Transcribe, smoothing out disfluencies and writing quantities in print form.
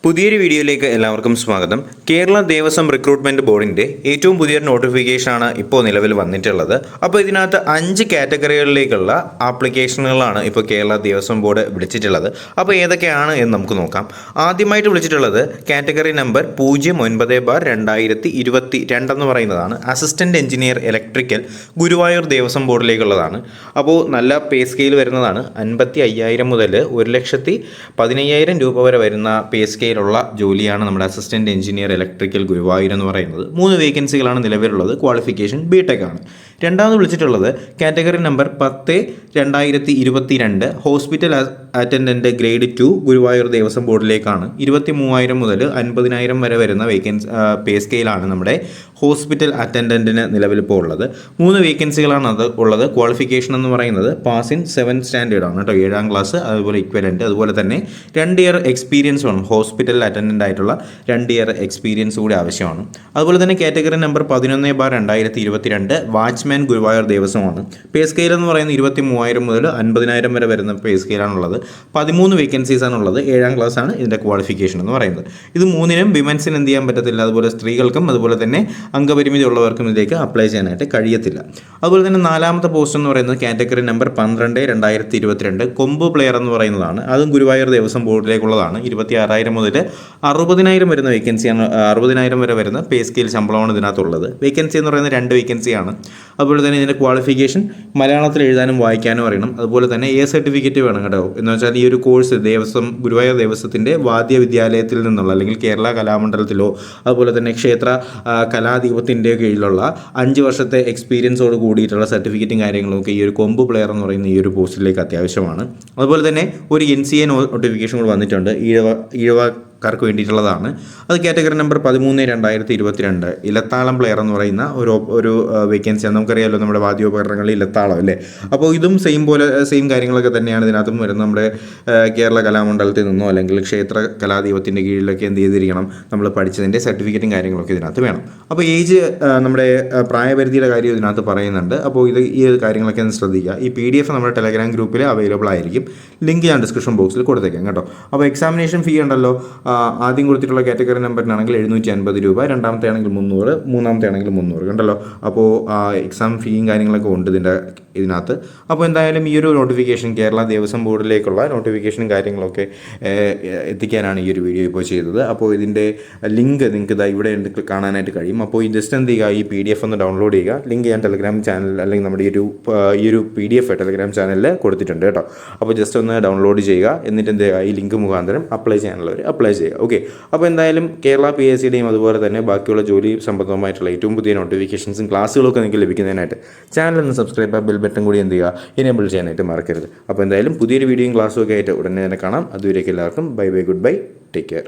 പുതിയൊരു വീഡിയോയിലേക്ക് എല്ലാവർക്കും സ്വാഗതം. കേരള ദേവസ്വം റിക്രൂട്ട്മെന്റ് ബോർഡിന്റെ ഏറ്റവും പുതിയൊരു നോട്ടിഫിക്കേഷനാണ് ഇപ്പോൾ നിലവിൽ വന്നിട്ടുള്ളത്. അപ്പോൾ ഇതിനകത്ത് 5 കാറ്റഗറികളിലേക്കുള്ള ആപ്ലിക്കേഷനുകളാണ് ഇപ്പോൾ കേരള ദേവസ്വം ബോർഡ് വിളിച്ചിട്ടുള്ളത്. അപ്പോൾ ഏതൊക്കെയാണ് എന്ന് നമുക്ക് നോക്കാം. ആദ്യമായിട്ട് വിളിച്ചിട്ടുള്ളത് കാറ്റഗറി നമ്പർ 09/2022 എന്ന് പറയുന്നതാണ്. Assistant engineer electrical Guruvayur Devaswom ബോർഡിലേക്കുള്ളതാണ്. അപ്പോൾ നല്ല പേ സ്കെയിൽ വരുന്നതാണ്. 55,000 മുതൽ 1,15,000 രൂപ വരെ വരുന്ന പേ സ്കെയിൽ ുള്ള ജോലിയാണ് നമ്മുടെ അസിസ്റ്റന്റ് എഞ്ചിനീയർ ഇലക്ട്രിക്കൽ ഗുരുവായൂർ എന്ന് പറയുന്നത്. 3 വേക്കൻസികളാണ് നിലവിലുള്ളത്. ക്വാളിഫിക്കേഷൻ ബിടെക് ആണ്. രണ്ടാമത് വിളിച്ചിട്ടുള്ളത് category number 10/2022 hospital attendant grade 2 Guruvayur Devaswom ബോർഡിലേക്കാണ്. 23,000 മുതൽ 50,000 വരെ വരുന്ന പേ സ്കെയിലാണ് നമ്മുടെ ഹോസ്പിറ്റൽ അറ്റൻഡന്റിന് നിലവിലിപ്പോൾ ഉള്ളത്. 3 വേക്കൻസികളാണ് അത് ഉള്ളത്. ക്വാളിഫിക്കേഷൻ എന്ന് പറയുന്നത് പാസ് ഇൻ 7th സ്റ്റാൻഡേർഡ് ആണ് കേട്ടോ, 7ാം ക്ലാസ്, അതുപോലെ ഇക്വലന്റ്, അതുപോലെ തന്നെ 2 ഇയർ എക്സ്പീരിയൻസ് വേണം. ഹോസ്പിറ്റൽ അറ്റൻഡന്റ് ആയിട്ടുള്ള 2 ഇയർ എക്സ്പീരിയൻസ് കൂടി ആവശ്യമാണ്. അതുപോലെ തന്നെ കാറ്റഗറി നമ്പർ 11/2022 വാച്ച്മാൻ ഗുരുവായൂർ ദേവസ്വമാണ്. പേ സ്കെയിൽ എന്ന് പറയുന്നത് 23,000 മുതൽ 50,000 വരെ വരുന്ന പേ സ്കെയിലാണുള്ളത്. 13 വേക്കൻസീസ് ആണുള്ളത്. 7ാം ക്ലാസ് ആണ് ഇതിൻ്റെ ക്വാളിഫിക്കേഷൻ എന്ന് പറയുന്നത്. ഇത് 3നും വിമൻസിന് എന്ത് ചെയ്യാൻ പറ്റത്തില്ല, അതുപോലെ സ്ത്രീകൾക്കും അതുപോലെ തന്നെ അംഗപരിമിതി ഉള്ളവർക്കും ഇതിലേക്ക് അപ്ലൈ ചെയ്യാനായിട്ട് കഴിയത്തില്ല. അതുപോലെ തന്നെ 4ാമത്തെ പോസ്റ്റ് എന്ന് പറയുന്നത് കാറ്റഗറി നമ്പർ 12/2022 കൊമ്പ് പ്ലെയർ എന്ന് പറയുന്നതാണ്. അതും ഗുരുവായൂർ ദേവസ്വം ബോർഡിലേക്കുള്ളതാണ്. 26,000 മുതൽ 60,000 വരുന്ന വേക്കൻസിയാണ്. 60,000 വരെ വരുന്ന പേ സ്കെയിൽ ശമ്പളമാണ് ഇതിനകത്തുള്ളത്. വേക്കൻസി എന്ന് പറയുന്നത് 2 വേക്കൻസിയാണ്. അതുപോലെ തന്നെ ഇതിൻ്റെ ക്വാളിഫിക്കേഷൻ മലയാളത്തിൽ എഴുതാനും വായിക്കാനും അറിയണം. അതുപോലെ തന്നെ സർട്ടിഫിക്കറ്റ് വേണം കേട്ടോ. എന്ന് വെച്ചാൽ ഈ ഒരു കോഴ്സ് ഗുരുവായൂർ ദേവസ്വത്തിൻ്റെ വാദ്യ വിദ്യാലയത്തിൽ നിന്നുള്ള അല്ലെങ്കിൽ കേരള കലാമണ്ഡലത്തിലോ അതുപോലെ തന്നെ ക്ഷേത്ര കലാദീപത്തിൻ്റെ കീഴിലുള്ള 5 വർഷത്തെ എക്സ്പീരിയൻസോട് കൂടിയിട്ടുള്ള സർട്ടിഫിക്കറ്റും കാര്യങ്ങളൊക്കെ ഈ ഒരു കൊമ്പ് പ്ലെയർ എന്ന് പറയുന്ന ഈ ഒരു പോസ്റ്റിലേക്ക് അത്യാവശ്യമാണ്. അതുപോലെ തന്നെ ഒരു NCA നോട്ടിഫിക്കേഷൻ കൂടി വന്നിട്ടുണ്ട്. ക്കാർക്ക് വേണ്ടിയിട്ടുള്ളതാണ്. അത് കാറ്റഗറി നമ്പർ 13/2022 ഇലത്താളം പ്ലെയർ എന്ന് പറയുന്ന ഒരു വേക്കൻസിയാണ്. നമുക്കറിയാമല്ലോ നമ്മുടെ വാദ്യോപകരണങ്ങളിൽ ഇലത്താളം അല്ലേ. അപ്പോൾ ഇതും സെയിം കാര്യങ്ങളൊക്കെ തന്നെയാണ് ഇതിനകത്തും വരുന്നത്. നമ്മുടെ കേരള കലാമണ്ഡലത്തിൽ നിന്നോ അല്ലെങ്കിൽ ക്ഷേത്ര കലാദീപത്തിൻ്റെ കീഴിലൊക്കെ എന്ത് ചെയ്തിരിക്കണം, നമ്മൾ പഠിച്ചതിൻ്റെ സർട്ടിഫിക്കറ്റും കാര്യങ്ങളൊക്കെ ഇതിനകത്ത് വേണം. അപ്പോൾ ഏജ് നമ്മുടെ പ്രായപരിധിയുടെ കാര്യം ഇതിനകത്ത് പറയുന്നുണ്ട്. അപ്പോൾ ഈ കാര്യങ്ങളൊക്കെ ഒന്ന് ശ്രദ്ധിക്കുക. ഈ PDF നമ്മുടെ ടെലഗ്രാം ഗ്രൂപ്പിൽ അവൈലബിൾ ആയിരിക്കും. ലിങ്ക് ഞാൻ ഡിസ്ക്രിപ്ഷൻ ബോക്സിൽ കൊടുത്തേക്കാം കേട്ടോ. അപ്പോൾ എക്സാമിനേഷൻ ഫീ ഉണ്ടല്ലോ, ആദ്യം കൊടുത്തിട്ടുള്ള കാറ്റഗറി നമ്പറിനാണെങ്കിൽ 750 രൂപ, രണ്ടാമത്തെ ആണെങ്കിൽ 300, മൂന്നാമത്തെ ആണെങ്കിൽ 300 കണ്ടല്ലോ. അപ്പോൾ എക്സാം ഫീയും കാര്യങ്ങളൊക്കെ ഉണ്ട് ഇതിനകത്ത്. അപ്പോൾ എന്തായാലും ഈ ഒരു നോട്ടിഫിക്കേഷൻ കേരള ദേവസ്വം ബോർഡിലേക്കുള്ള നോട്ടിഫിക്കേഷനും കാര്യങ്ങളൊക്കെ എത്തിക്കാനാണ് ഈ ഒരു വീഡിയോ ഇപ്പോൾ ചെയ്തത്. അപ്പോൾ ഇതിൻ്റെ ലിങ്ക് നിങ്ങൾക്ക് ഇതാ ഇവിടെ കാണാനായിട്ട് കഴിയും. അപ്പോൾ ഈ ജസ്റ്റ് എന്ത് ചെയ്യുക, ഈ PDF ഒന്ന് ഡൗൺലോഡ് ചെയ്യുക. ലിങ്ക് ഞാൻ ടെലഗ്രാം ചാനൽ അല്ലെങ്കിൽ നമ്മുടെ ഈ ഒരു PDF ടെലഗ്രാം ചാനലിൽ കൊടുത്തിട്ടുണ്ട് കേട്ടോ. അപ്പോൾ ജസ്റ്റ് ഒന്ന് ഡൗൺലോഡ് ചെയ്യുക. എന്നിട്ട് എന്ത് ചെയ്യുക, ഈ ലിങ്ക് മുഖാന്തരം അപ്ലൈ ചെയ്യാനുള്ളവർ അപ്ലൈ ചെയ്യുക. ഓക്കെ. അപ്പോൾ എന്തായാലും കേരള PSCയുടെയും അതുപോലെ തന്നെ ബാക്കിയുള്ള ജോലി സംബന്ധമായിട്ടുള്ള ഏറ്റവും പുതിയ നോട്ടിഫിക്കേഷൻസും ക്ലാസ്സുകളൊക്കെ നിങ്ങൾക്ക് ലഭിക്കുന്നതിനായിട്ട് ചാനൽ ഒന്ന് സബ്സ്ക്രൈബ് ചെയ്യുക, ബെൽ ബട്ടൺ കൂടി എന്ത് ചെയ്യുക, എനേബിൾ ചെയ്യാനായിട്ട് മറക്കരുത്. അപ്പോൾ എന്തായാലും പുതിയൊരു വീഡിയോയും ക്ലാസ്സും ഒക്കെ ആയിട്ട് ഉടനെ തന്നെ കാണാം. അതുവരേക്കും എല്ലാവർക്കും bye bye, good bye, take care.